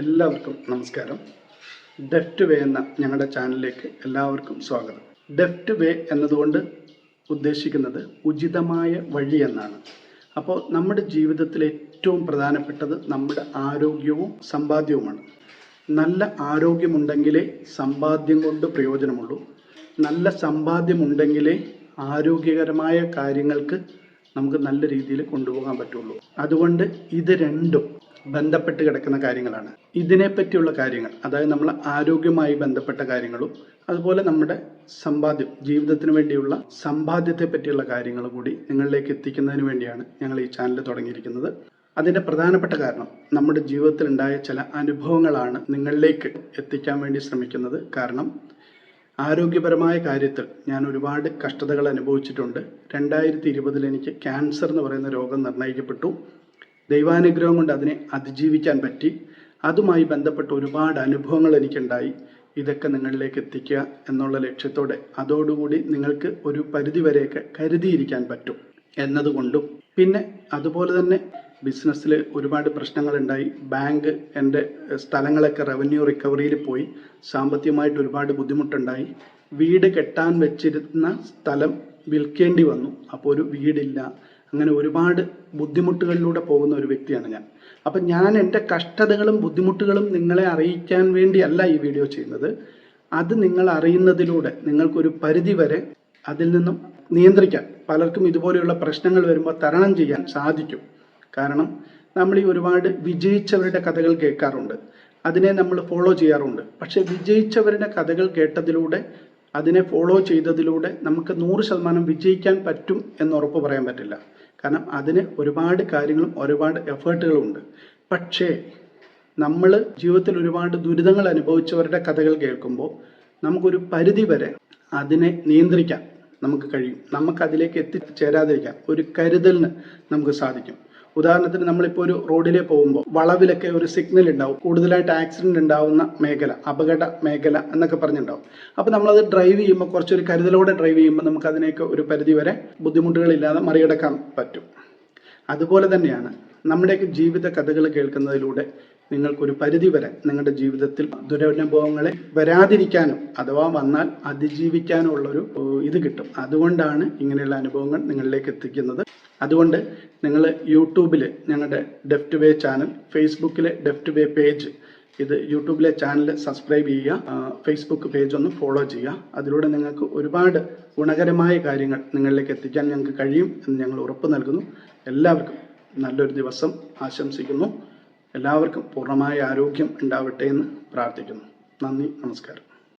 എല്ലാവർക്കും നമസ്കാരം. ഡെഫ്റ്റ് വേ എന്ന ഞങ്ങളുടെ ചാനലിലേക്ക് എല്ലാവർക്കും സ്വാഗതം. ഡെഫ്റ്റ് വേ എന്നതുകൊണ്ട് ഉദ്ദേശിക്കുന്നത് ഉചിതമായ വഴി എന്നാണ്. അപ്പോൾ നമ്മുടെ ജീവിതത്തിൽ ഏറ്റവും പ്രധാനപ്പെട്ടത് നമ്മുടെ ആരോഗ്യവും സമ്പാദ്യവുമാണ്. നല്ല ആരോഗ്യമുണ്ടെങ്കിലേ സമ്പാദ്യം കൊണ്ട് പ്രയോജനമുള്ളൂ. നല്ല സമ്പാദ്യമുണ്ടെങ്കിലേ ആരോഗ്യകരമായ കാര്യങ്ങൾക്ക് നമുക്ക് നല്ല രീതിയിൽ കൊണ്ടുപോകാൻ പറ്റുള്ളൂ. അതുകൊണ്ട് ഇത് രണ്ടും ബന്ധപ്പെട്ട് കിടക്കുന്ന കാര്യങ്ങളാണ്. ഇതിനെപ്പറ്റിയുള്ള കാര്യങ്ങൾ, അതായത് നമ്മൾ ആരോഗ്യവുമായി ബന്ധപ്പെട്ട കാര്യങ്ങളും അതുപോലെ നമ്മുടെ സമ്പാദ്യം, ജീവിതത്തിന് വേണ്ടിയുള്ള സമ്പാദ്യത്തെ പറ്റിയുള്ള കാര്യങ്ങൾ കൂടി നിങ്ങളിലേക്ക് എത്തിക്കുന്നതിന് വേണ്ടിയാണ് ഞങ്ങൾ ഈ ചാനൽ തുടങ്ങിയിരിക്കുന്നത്. അതിൻ്റെ പ്രധാനപ്പെട്ട കാരണം നമ്മുടെ ജീവിതത്തിൽ ഉണ്ടായ ചില അനുഭവങ്ങളാണ് നിങ്ങളിലേക്ക് എത്തിക്കാൻ വേണ്ടി ശ്രമിക്കുന്നത്. കാരണം ആരോഗ്യപരമായ കാര്യത്തിൽ ഞാൻ ഒരുപാട് കഷ്ടതകൾ അനുഭവിച്ചിട്ടുണ്ട്. 2020 എനിക്ക് ക്യാൻസർ എന്ന് പറയുന്ന രോഗം നിർണ്ണയിക്കപ്പെട്ടു. ദൈവാനുഗ്രഹം കൊണ്ട് അതിനെ അതിജീവിക്കാൻ പറ്റി. അതുമായി ബന്ധപ്പെട്ട ഒരുപാട് അനുഭവങ്ങൾ എനിക്കുണ്ടായി. ഇതൊക്കെ നിങ്ങളിലേക്ക് എത്തിക്കുക എന്നുള്ള ലക്ഷ്യത്തോടെ അതോടുകൂടി നിങ്ങൾക്ക് ഒരു പരിധിവരെയൊക്കെ കരുതിയിരിക്കാൻ പറ്റും എന്നതുകൊണ്ടും, പിന്നെ അതുപോലെ തന്നെ ബിസിനസ്സിൽ ഒരുപാട് പ്രശ്നങ്ങളുണ്ടായി. ബാങ്ക് എൻ്റെ സ്ഥലങ്ങളൊക്കെ റവന്യൂ റിക്കവറിയിൽ പോയി. സാമ്പത്തികമായിട്ട് ഒരുപാട് ബുദ്ധിമുട്ടുണ്ടായി. വീട് കെട്ടാൻ വെച്ചിരുന്ന സ്ഥലം വിൽക്കേണ്ടി വന്നു. അപ്പോൾ ഒരു വീടില്ല. അങ്ങനെ ഒരുപാട് ബുദ്ധിമുട്ടുകളിലൂടെ പോകുന്ന ഒരു വ്യക്തിയാണ് ഞാൻ. അപ്പം ഞാൻ എൻ്റെ കഷ്ടതകളും ബുദ്ധിമുട്ടുകളും നിങ്ങളെ അറിയിക്കാൻ വേണ്ടിയല്ല ഈ വീഡിയോ ചെയ്യുന്നത്. അത് നിങ്ങൾ അറിയുന്നതിലൂടെ നിങ്ങൾക്കൊരു പരിധി വരെ അതിൽ നിന്നും നിയന്ത്രിക്കാൻ, പലർക്കും ഇതുപോലെയുള്ള പ്രശ്നങ്ങൾ വരുമ്പോൾ തരണം ചെയ്യാൻ സാധിക്കും. കാരണം നമ്മൾ ഈ ഒരുപാട് വിജയിച്ചവരുടെ കഥകൾ കേൾക്കാറുണ്ട്, അതിനെ നമ്മൾ ഫോളോ ചെയ്യാറുണ്ട്. പക്ഷെ വിജയിച്ചവരുടെ കഥകൾ കേട്ടതിലൂടെ, അതിനെ ഫോളോ ചെയ്തതിലൂടെ നമുക്ക് 100% വിജയിക്കാൻ പറ്റും എന്ന് ഉറപ്പ് പറയാൻ പറ്റില്ല. കാരണം അതിന് ഒരുപാട് കാര്യങ്ങളും ഒരുപാട് എഫേർട്ടുകളും ഉണ്ട്. പക്ഷേ നമ്മൾ ജീവിതത്തിൽ ഒരുപാട് ദുരിതങ്ങൾ അനുഭവിച്ചവരുടെ കഥകൾ കേൾക്കുമ്പോൾ നമുക്കൊരു പരിധി വരെ അതിനെ നിയന്ത്രിക്കാൻ നമുക്ക് കഴിയും. നമുക്കതിലേക്ക് എത്തിച്ചേരാതിരിക്കാൻ ഒരു കരുതലിന് നമുക്ക് സാധിക്കും. ഉദാഹരണത്തിന് നമ്മളിപ്പോൾ ഒരു റോഡിലെ പോകുമ്പോൾ വളവിലൊക്കെ ഒരു സിഗ്നൽ ഉണ്ടാവും. കൂടുതലായിട്ട് ആക്സിഡന്റ് ഉണ്ടാവുന്ന മേഖല, അപകട മേഖല എന്നൊക്കെ പറഞ്ഞിട്ടുണ്ടാവും. അപ്പോൾ നമ്മളത് ഡ്രൈവ് ചെയ്യുമ്പോൾ, കുറച്ചൊരു കരുതലോടെ ഡ്രൈവ് ചെയ്യുമ്പോൾ നമുക്ക് അതിനെയൊക്കെ ഒരു പരിധി വരെ ബുദ്ധിമുട്ടുകളില്ലാതെ മറികടക്കാൻ പറ്റും. അതുപോലെ തന്നെയാണ് നമ്മുടെയൊക്കെ ജീവിത കഥകൾ കേൾക്കുന്നതിലൂടെ നിങ്ങൾക്കൊരു പരിധി വരെ നിങ്ങളുടെ ജീവിതത്തിൽ ദുരനുഭവങ്ങളെ വരാതിരിക്കാനും അഥവാ വന്നാൽ അതിജീവിക്കാനും ഉള്ളൊരു ഇത് കിട്ടും. അതുകൊണ്ടാണ് ഇങ്ങനെയുള്ള അനുഭവങ്ങൾ നിങ്ങളിലേക്ക് എത്തിക്കുന്നത്. അതുകൊണ്ട് നിങ്ങൾ യൂട്യൂബിൽ ഞങ്ങളുടെ ഡെഫ്റ്റ് വേ ചാനൽ, ഫേസ്ബുക്കിലെ ഡെഫ്റ്റ് വേ പേജ്, ഇത് യൂട്യൂബിലെ ചാനൽ സബ്സ്ക്രൈബ് ചെയ്യുക, ഫേസ്ബുക്ക് പേജ് ഒന്ന് ഫോളോ ചെയ്യുക. അതിലൂടെ നിങ്ങൾക്ക് ഒരുപാട് ഗുണകരമായ കാര്യങ്ങൾ നിങ്ങളിലേക്ക് എത്തിക്കാൻ ഞങ്ങൾക്ക് കഴിയും എന്ന് ഞങ്ങൾ ഉറപ്പ് നൽകുന്നു. എല്ലാവർക്കും നല്ലൊരു ദിവസം ആശംസിക്കുന്നു. എല്ലാവർക്കും പൂർണ്ണമായ ആരോഗ്യം ഉണ്ടാവട്ടെ എന്ന് പ്രാർത്ഥിക്കുന്നു. നന്ദി, നമസ്കാരം.